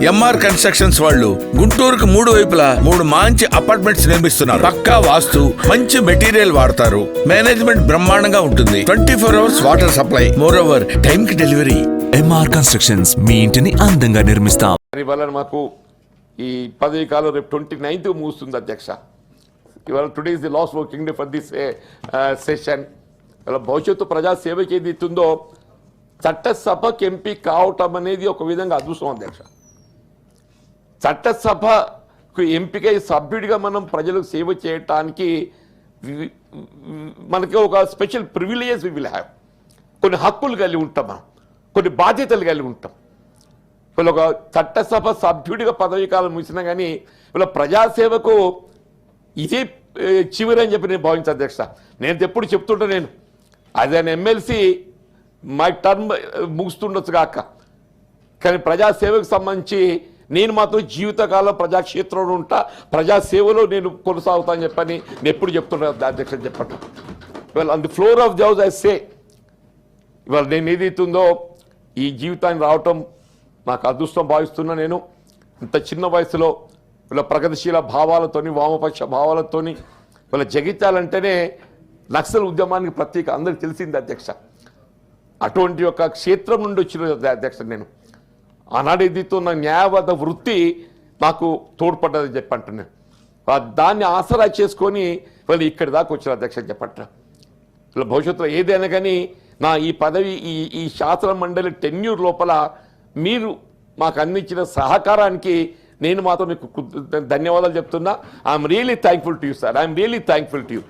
MR constructions వాళ్ళు గుంటూరుకు 3 వైపులా 3 మంచి అపార్ట్మెంట్స్ నిర్మిస్తున్నారు. పక్కా వాస్తు, మంచి మెటీరియల్ వాడతారు. మేనేజ్మెంట్ బ్రహ్మాండంగా ఉంటుంది. 24 hours water supply, more over time కి డెలివరీ. ఎంఆర్ కన్స్ట్రక్షన్స్ మీ ఇంటిని అందంగా నిర్మిస్తాం. ఇవాళ మాకు ఈ పదవి కాలం రేపు 29th ముగుస్తుంది అధ్యక్ష. ఇవాళ today is the last working day for this session. ఇవాళ భవిష్యత్తు ప్రజాసేవకి ఏది ఇస్తుందో చట్టసభకి ఎంపీ కావటం అనేది ఒక విధంగా అదృష్టం అధ్యక్ష. చట్టసభకు ఎంపికై సభ్యుడిగా మనం ప్రజలకు సేవ చేయటానికి మనకి ఒక special privileges we will have. కొన్ని హక్కులు కలిగి ఉంటాం, మనం కొన్ని బాధ్యతలు కలిగి ఉంటాం. వీళ్ళు ఒక చట్టసభ సభ్యుడిగా పదవీ కాలం ముగిసినా కానీ వీళ్ళ ప్రజాసేవకు ఇదే చివరి అని చెప్పి నేను భావించే అధ్యక్ష. నేను ఎప్పుడు చెప్తుంటా, నేను as an MLC my term ముగుస్తుండొచ్చు కాక, కానీ ప్రజాసేవకు సంబంధించి నేను మాత్రం జీవితకాలం ప్రజాక్షేత్రంలో ఉంటా, ప్రజాసేవలో నేను కొనసాగుతా అని చెప్పని నేను ఎప్పుడు చెప్తున్నా అధ్యక్ష. చెప్పండి ఇవాళ on the floor of the house I say, ఇవాళ నేను ఏదైతుందో ఈ జీవితాన్ని రావటం నాకు అదృష్టం భావిస్తున్నా. నేను ఇంత చిన్న వయసులో వీళ్ళ ప్రగతిశీల భావాలతోని, వామపక్ష భావాలతోని వీళ్ళ జగిత్యాలంటేనే నక్సల్ ఉద్యమానికి ప్రత్యేక అందరికి తెలిసింది అధ్యక్ష. అటువంటి ఒక క్షేత్రం నుండి వచ్చిన అధ్యక్ష. నేను ఆనాడు ఎదుగుతున్న న్యాయవాద వృత్తి నాకు తోడ్పడ్డదని చెప్పంటున్నాను. దాన్ని ఆసరా చేసుకొని వాళ్ళు ఇక్కడి దాకా వచ్చిన అధ్యక్ష చెప్పంట. ఇలా భవిష్యత్తులో ఏదైనా కానీ నా ఈ పదవి ఈ శాసన మండలి టెన్యూర్ లోపల మీరు మాకు అందించిన సహకారానికి నేను మాత్రం మీకు ధన్యవాదాలు చెప్తున్నా. I'm really thankful to you sir. I'm really thankful to you.